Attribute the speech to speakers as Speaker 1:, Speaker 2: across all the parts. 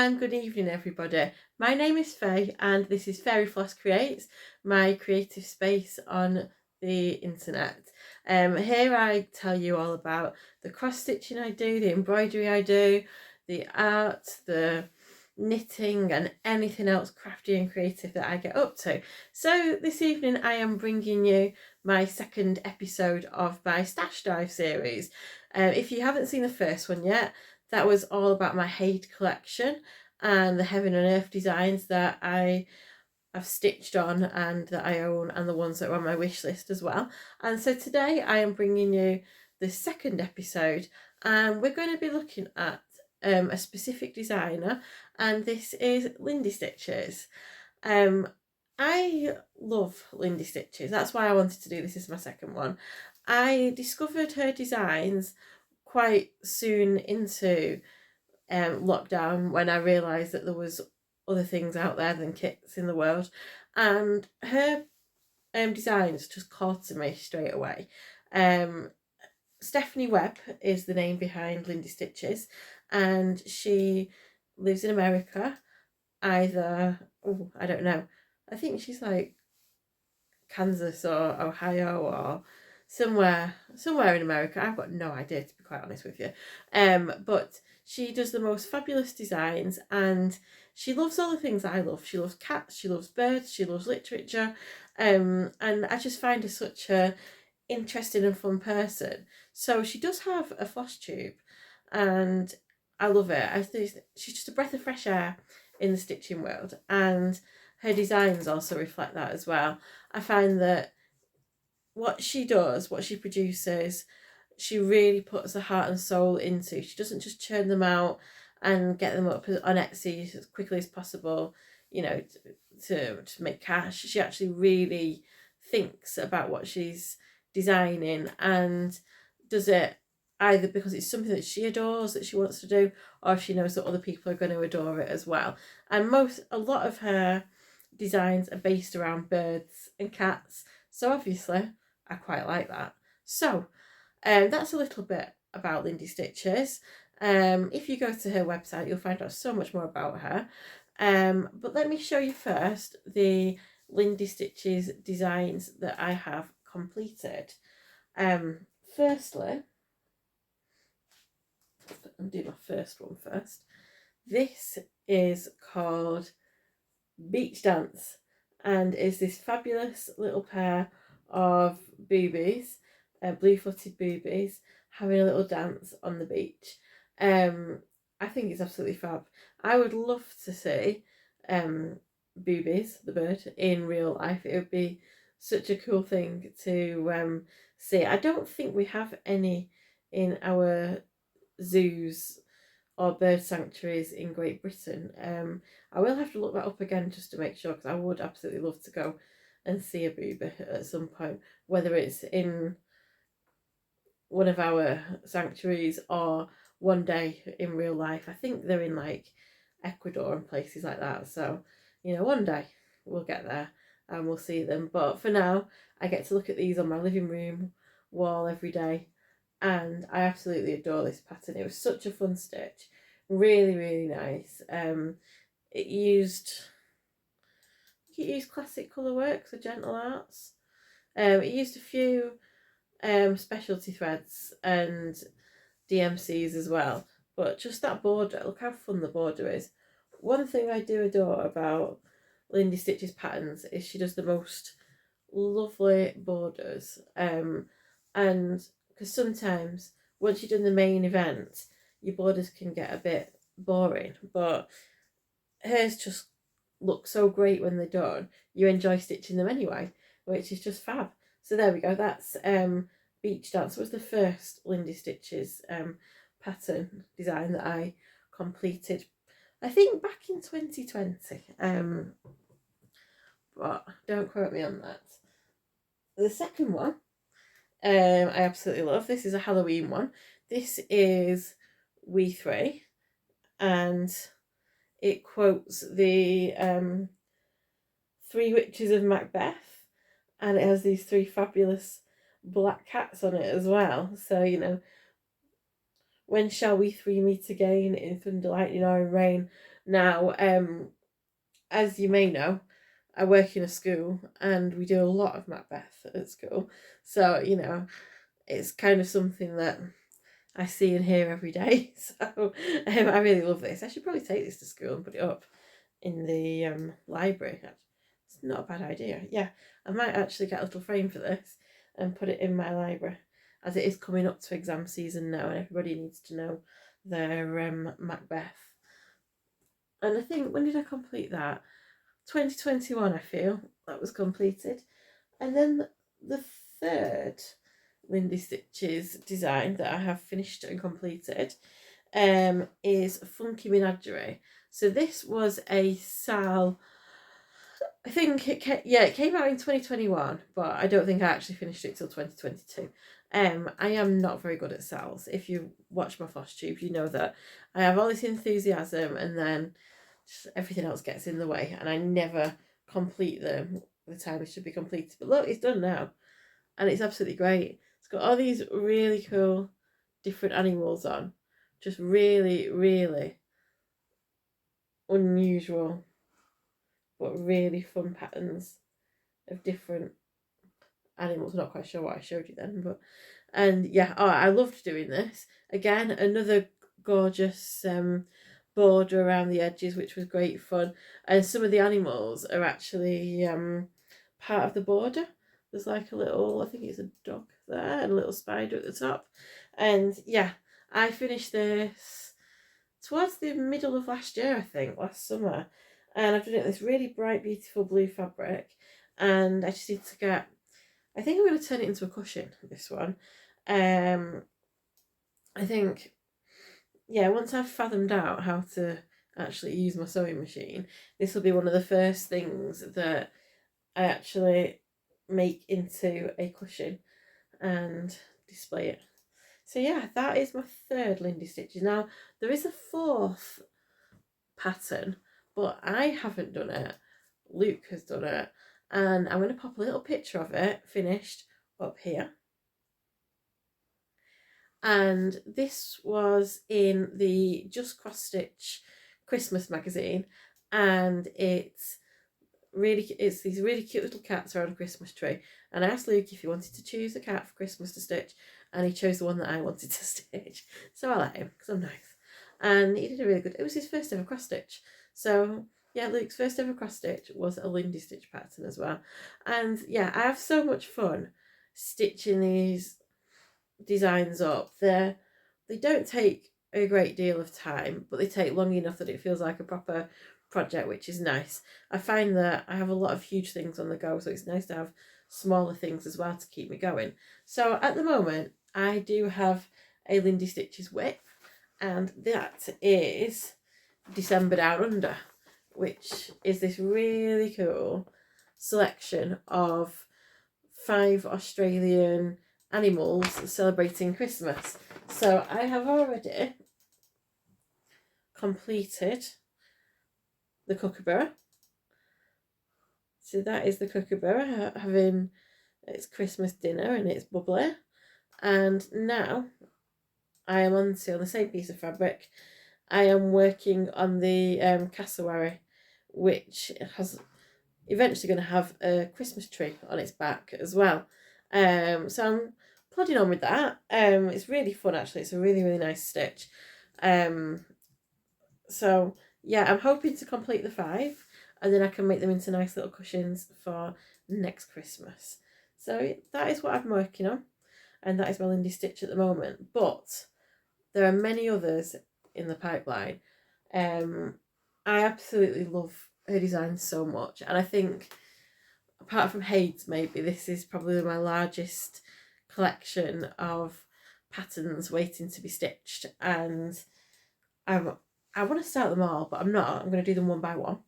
Speaker 1: and good evening everybody. My name is Faye and this is Fairy Floss Creates, my creative space on the internet. Here I tell you all about the cross stitching I do, the embroidery I do, the art, the knitting and anything else crafty and creative that I get up to. So this evening I am bringing you my second episode of my Stash Dive series. If you haven't seen the first one yet, that was all about my Hate collection and the Heaven and Earth designs that I have stitched on and that I own, and the ones that are on my wish list as well. And so today I am bringing you the second episode, and we're going to be looking at a specific designer, and this is Lindy Stitches. I love Lindy Stitches. That's why I wanted to do this as my second one. I discovered her designs quite soon into lockdown when I realised that there was other things out there than kits in the world, and her designs just caught to me straight away. Stephanie Webb is the name behind Lindy Stitches, and she lives in America. I don't know. I think she's like Kansas or Ohio or somewhere in America. I've got no idea, to be quite honest with you. But she does the most fabulous designs, and she loves all the things I love. She loves cats, she loves birds, she loves literature, and I just find her such a interesting and fun person. So she does have a floss tube, and I love it. I think she's just a breath of fresh air in the stitching world, and her designs also reflect that as well. I find that what she does, what she produces, she really puts the heart and soul into. She doesn't just churn them out and get them up on Etsy as quickly as possible, you know, to make cash. She actually really thinks about what she's designing and does it either because it's something that she adores, that she wants to do, or if she knows that other people are going to adore it as well. And a lot of her designs are based around birds and cats, so obviously I quite like that. So that's a little bit about Lindy Stitches. If you go to her website, you'll find out so much more about her. But let me show you first the Lindy Stitches designs that I have completed. Firstly, I'll do my first one first. This is called Beach Dance, and is this fabulous little pair of boobies, blue-footed boobies, having a little dance on the beach. I think it's absolutely fab. I would love to see Boobies, the bird, in real life. It would be such a cool thing to see. I don't think we have any in our zoos or bird sanctuaries in Great Britain. I will have to look that up again just to make sure, because I would absolutely love to go and see a booby at some point, whether it's in one of our sanctuaries or one day in real life. I think they're in like Ecuador and places like that, so one day we'll get there and we'll see them. But for now, I get to look at these on my living room wall every day, and I absolutely adore this pattern. It was such a fun stitch, really nice. It used classic colour works or gentle arts. It used a few specialty threads and DMCs as well, but just that border, look how fun the border is. One thing I do adore about Lindy Stitches patterns is she does the most lovely borders, and because sometimes once you've done the main event, your borders can get a bit boring, but hers just look so great when they're done. You enjoy stitching them anyway, which is just fab. So there we go. That's Beach Dance. It was the first Lindy Stitches pattern design that I completed, I think back in 2020. But don't quote me on that. The second one I absolutely love. This is a Halloween one. This is We Three, and it quotes the Three Witches of Macbeth, and it has these three fabulous black cats on it as well. So, when shall we three meet again in thunder, lightning, or in rain? Now, as you may know, I work in a school and we do a lot of Macbeth at school. So, you know, it's kind of something that I see and hear every day. So I really love this. I should probably take this to school and put it up in the library. It's not a bad idea. Yeah, I might actually get a little frame for this and put it in my library, as it is coming up to exam season now and everybody needs to know their Macbeth. And I think, when did I complete that? 2021, I feel that was completed. And then the third Lindy Stitches design that I have finished and completed is Funky Menadra. So this was a Sal. I think it came out in 2021, but I don't think I actually finished it till 2022. I am not very good at Sals. If you watch my floss tube, you know that I have all this enthusiasm and then just everything else gets in the way, and I never complete them the time it should be completed. But look, it's done now, and it's absolutely great. It's got all these really cool different animals on, just really, really unusual but really fun patterns of different animals. I'm not quite sure what I showed you then, but and yeah, oh, I loved doing this. Again, another gorgeous border around the edges, which was great fun. And some of the animals are actually part of the border. There's like a little, I think it's a dog there, and a little spider at the top. And yeah, I finished this towards the middle of last year, I think, last summer. And I've done it in this really bright, beautiful blue fabric. And I just need to get, I think I'm going to turn it into a cushion, this one. I think, yeah, once I've fathomed out how to actually use my sewing machine, this will be one of the first things that I actually make into a cushion and display it. So yeah, that is my third Lindy Stitches. Now, there is a fourth pattern, but I haven't done it. Luke has done it. And I'm going to pop a little picture of it finished up here. And this was in the Just Cross Stitch Christmas magazine, and it's these really cute little cats around a Christmas tree. And I asked Luke if he wanted to choose a cat for Christmas to stitch, and he chose the one that I wanted to stitch. So I let him because I'm nice, and he did a really good. It was his first ever cross stitch. So yeah, Luke's first ever cross stitch was a Lindy Stitch pattern as well. And yeah, I have so much fun stitching these designs up. They don't take a great deal of time, but they take long enough that it feels like a proper project, which is nice. I find that I have a lot of huge things on the go, so it's nice to have smaller things as well to keep me going. So at the moment, I do have a Lindy Stitches whip, and that is December Down Under, which is this really cool selection of 5 Australian animals celebrating Christmas. So I have already completed the kookaburra. So that is the kookaburra having its Christmas dinner and it's bubbly. And now I am on the same piece of fabric. I am working on the cassowary, which has eventually going to have a Christmas tree on its back as well. So I'm plodding on with that. It's really fun actually. It's a really, really nice stitch. So yeah, I'm hoping to complete the 5 and then I can make them into nice little cushions for next Christmas. So that is what I'm working on, and that is my Lindy Stitch at the moment. But there are many others in the pipeline. I absolutely love her design so much, and I think apart from Hades, maybe this is probably my largest collection of patterns waiting to be stitched, and I want to start them all, but I'm not. I'm going to do them one by one.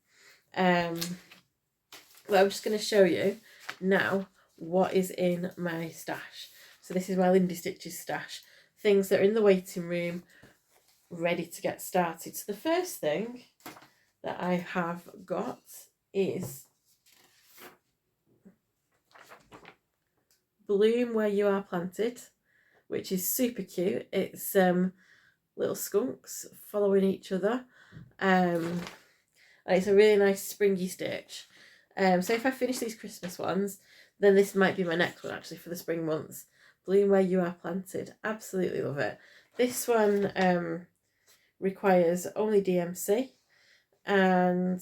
Speaker 1: But I'm just going to show you now what is in my stash. So this is my Lindy Stitches stash. Things that are in the waiting room, ready to get started. So the first thing that I have got is Bloom Where You Are Planted, which is super cute. It's little skunks following each other And it's a really nice springy stitch. So if I finish these Christmas ones, then this might be my next one actually for the spring months. Bloom where you are planted. Absolutely love it. This one requires only DMC, and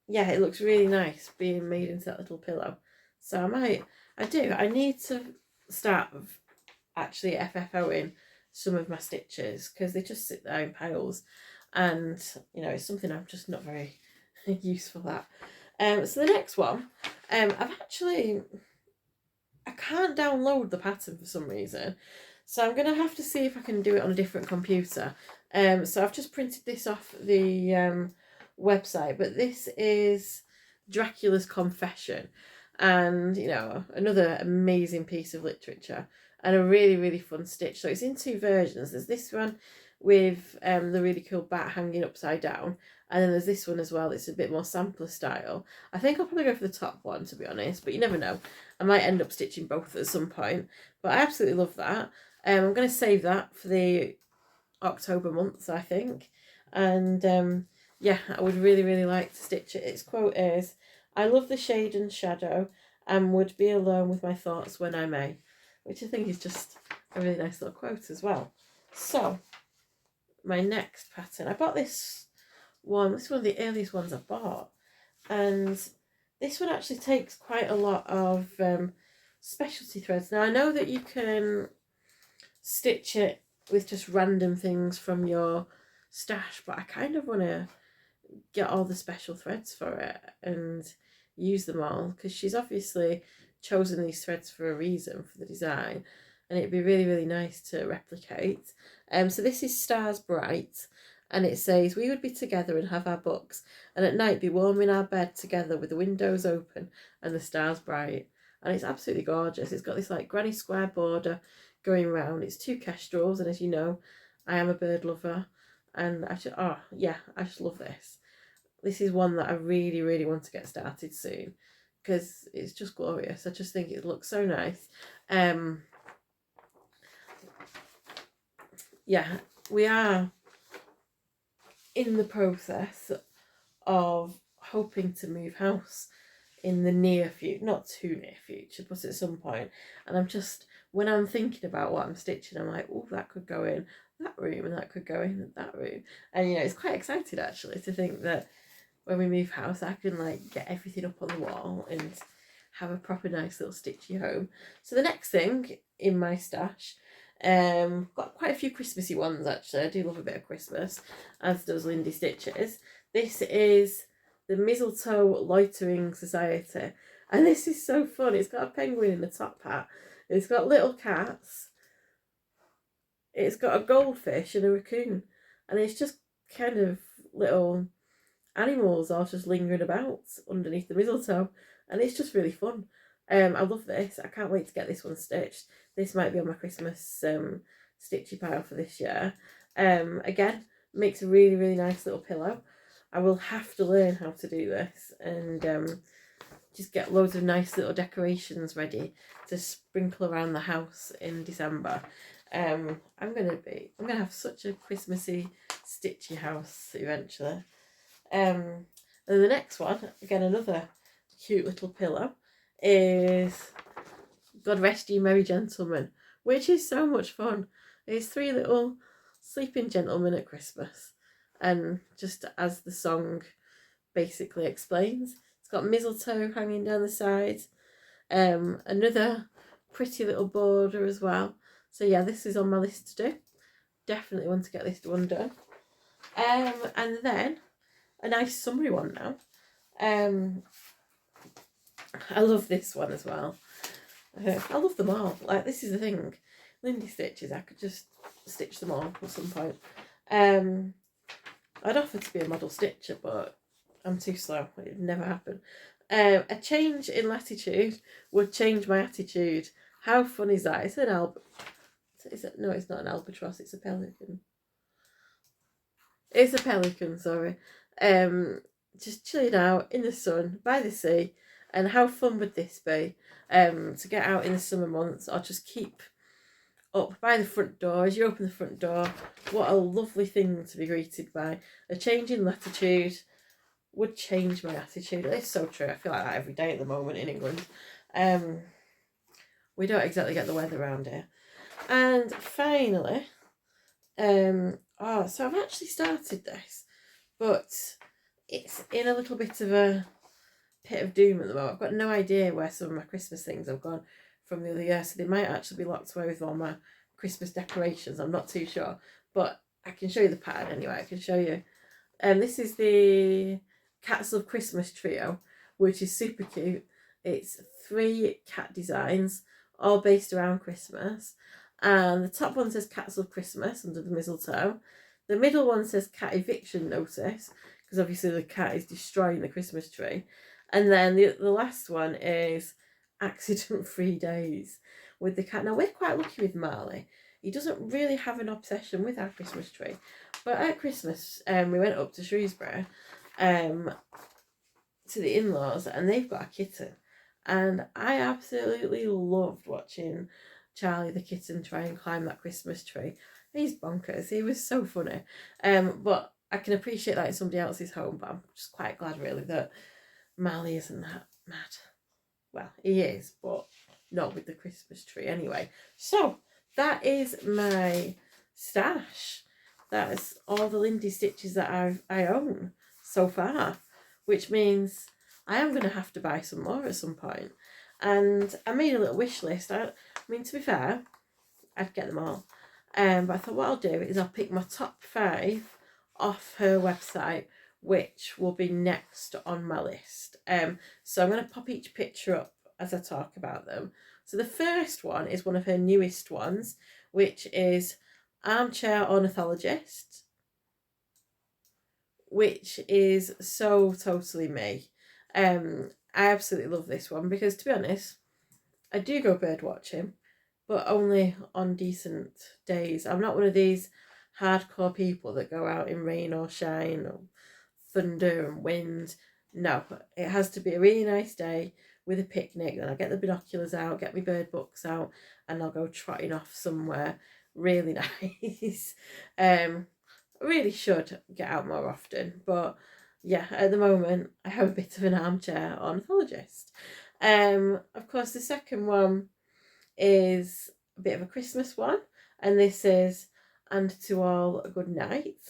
Speaker 1: yeah, it looks really nice being made into that little pillow. So I need to start actually FFOing some of my stitches because they just sit there in piles, and you know, it's something I'm just not very useful at. So the next one, I can't download the pattern for some reason, so I'm gonna have to see if I can do it on a different computer. So I've just printed this off the website, but this is Dracula's Confession, and you know, another amazing piece of literature and a really, really fun stitch. So it's in two versions. There's this one with the really cool bat hanging upside down, and then there's this one as well. It's a bit more sampler style. I think I'll probably go for the top one, to be honest, but you never know. I might end up stitching both at some point, but I absolutely love that. I'm going to save that for the October months, I think. And yeah, I would really, really like to stitch it. Its quote is, "I love the shade and shadow and would be alone with my thoughts when I may," which I think is just a really nice little quote as well. So, my next pattern, I bought this one. This is one of the earliest ones I bought, and this one actually takes quite a lot of specialty threads. Now I know that you can stitch it with just random things from your stash, but I kind of want to get all the special threads for it and use them all, because she's obviously chosen these threads for a reason for the design, and it'd be really, really nice to replicate. So this is Stars Bright, and it says, "We would be together and have our books, and at night be warm in our bed together with the windows open and the stars bright." And it's absolutely gorgeous. It's got this like granny square border going around. It's two kestrels, and as you know, I am a bird lover, and I just love this. This is one that I really, really want to get started soon because it's just glorious. I just think it looks so nice. Yeah, we are in the process of hoping to move house in the near future, not too near future, but at some point. And I'm just, when I'm thinking about what I'm stitching, I'm like, oh, that could go in that room and that could go in that room. And you know, it's quite excited actually to think that when we move house, I can like get everything up on the wall and have a proper nice little stitchy home. So the next thing in my stash, got quite a few Christmassy ones actually. I do love a bit of Christmas, as does Lindy Stitches. This is the Mistletoe Loitering Society, and this is so fun. It's got a penguin in the top hat. It's got little cats. It's got a goldfish and a raccoon, and it's just kind of little animals are just lingering about underneath the mistletoe, and it's just really fun. I love this. I can't wait to get this one stitched. This might be on my Christmas stitchy pile for this year. Again, makes a really, really nice little pillow. I will have to learn how to do this and just get loads of nice little decorations ready to sprinkle around the house in December. I'm gonna have such a Christmassy stitchy house eventually. And the next one, again another cute little pillow, is God Rest You Merry Gentlemen, which is so much fun. It's three little sleeping gentlemen at Christmas, and just as the song basically explains, it's got mistletoe hanging down the sides, another pretty little border as well. So yeah, this is on my list to do. Definitely want to get this one done. And then a nice summery one now. I love this one as well. I love them all. Like, this is the thing. Lindy stitches, I could just stitch them all at some point. I'd offer to be a model stitcher, but I'm too slow. It'd never happen. A change in latitude would change my attitude. How fun is that? It's an no, it's not an albatross. It's a pelican. It's a pelican, sorry. Just chilling out in the sun by the sea. And how fun would this be? To get out in the summer months, or just keep up by the front door. As you open the front door, what a lovely thing to be greeted by. A change in latitude would change my attitude. It's so true. I feel like that every day at the moment in England. We don't exactly get the weather around here. And finally, so I've actually started this, but it's in a little bit of a pit of doom at the moment. I've got no idea where some of my Christmas things have gone from the other year, so they might actually be locked away with all my Christmas decorations. I'm not too sure, but I can show you the pattern anyway. I can show you. This is the Cats Love Christmas trio, which is super cute. It's 3 cat designs, all based around Christmas. And the top one says Cats Love Christmas under the mistletoe. The middle one says Cat Eviction Notice, because obviously the cat is destroying the Christmas tree. And then the last one is Accident Free Days with the cat. Now, we're quite lucky with Marley. He doesn't really have an obsession with our Christmas tree. But at Christmas, we went up to Shrewsbury to the in-laws, and they've got a kitten. And I absolutely loved watching Charlie the kitten try and climb that Christmas tree. He's bonkers. He was so funny. But I can appreciate that in somebody else's home, but I'm just quite glad really that Marley isn't that mad. Well, he is, but not with the Christmas tree anyway. So that is my stash. That's all the Lindy stitches that I own so far, which means I am going to have to buy some more at some point. And I made a little wish list. I mean, to be fair, I'd get them all. But I thought what I'll do is I'll pick my top 5 off her website, which will be next on my list. So I'm going to pop each picture up as I talk about them. So the first one is one of her newest ones, which is Armchair Ornithologist, which is so totally me. I absolutely love this one because, to be honest, I do go bird watching, but only on decent days. I'm not one of these hardcore people that go out in rain or shine or thunder and wind. No, it has to be a really nice day with a picnic. Then I get the binoculars out, get my bird books out, and I'll go trotting off somewhere really nice. Really should get out more often, but yeah, at the moment I have a bit of an armchair ornithologist. Of course, the second one is a bit of a Christmas one, and this is And to All a Good Night.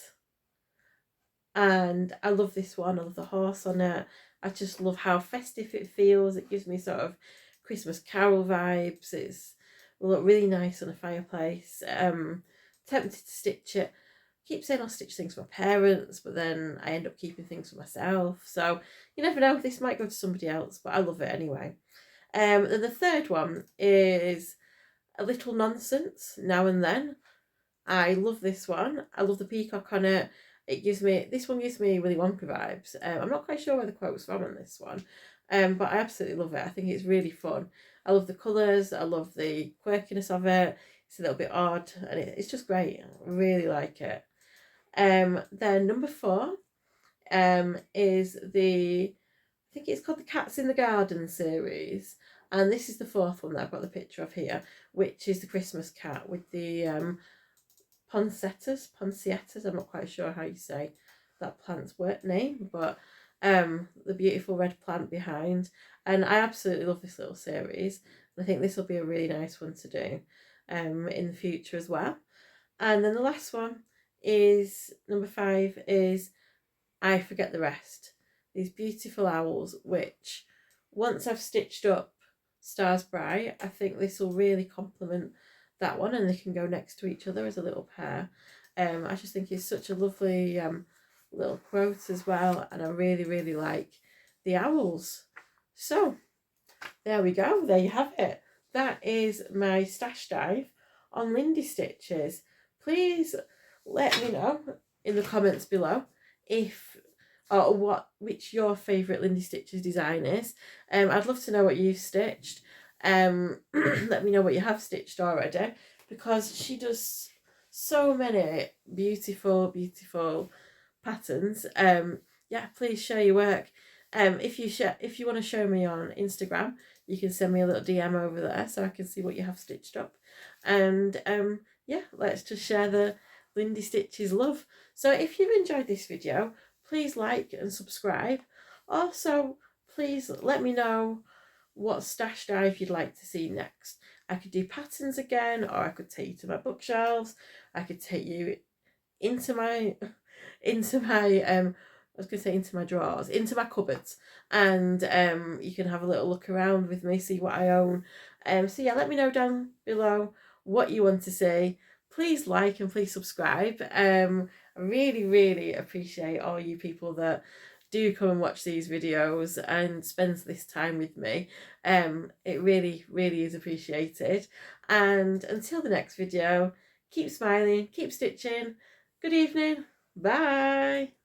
Speaker 1: And I love this one. I love the horse on it. I just love how festive it feels. It gives me sort of Christmas carol vibes. It's look really nice on a fireplace. Tempted to stitch it. Keep saying I'll stitch things for my parents, but then I end up keeping things for myself. So you never know, this might go to somebody else, but I love it anyway. Then the third one is A Little Nonsense Now and Then. I love this one. I love the peacock on it. This one gives me Willy Wonka vibes. I'm not quite sure where the quote's from on this one, but I absolutely love it. I think it's really fun. I love the colours. I love the quirkiness of it. It's a little bit odd, and it's just great. I really like it. Then number 4 is I think it's called the Cats in the Garden series, and this is the 4th one that I've got the picture of here, which is the Christmas cat with the poinsettias. I'm not quite sure how you say that plant's name, but the beautiful red plant behind. And I absolutely love this little series. I think this will be a really nice one to do in the future as well. And then the last one is number 5 is I Forget the Rest. These beautiful owls, which once I've stitched up Stars Bright, I think this will really complement that one, and they can go next to each other as a little pair. I just think it's such a lovely little quote as well, and I really, really like the owls. So there we go. There you have it. That is my stash dive on Lindy stitches. Please let me know in the comments below which your favourite Lindy Stitches design is. I'd love to know what you've stitched. Let me know what you have stitched already, because she does so many beautiful patterns. Yeah, please share your work. If you want to show me on Instagram, you can send me a little DM over there so I can see what you have stitched up. And yeah, let's just share the Lindy Stitches love. So if you've enjoyed this video, please like and subscribe. Also, please let me know what stash dive you'd like to see next. I could do patterns again, or I could take you to my bookshelves. I could take you into my I was gonna say into my drawers, into my cupboards, and you can have a little look around with me, see what I own. So yeah, let me know down below what you want to see. Please like and please subscribe. I really appreciate all you people that do come and watch these videos and spends this time with me. It really is appreciated. And until the next video, keep smiling, keep stitching. Good evening. Bye.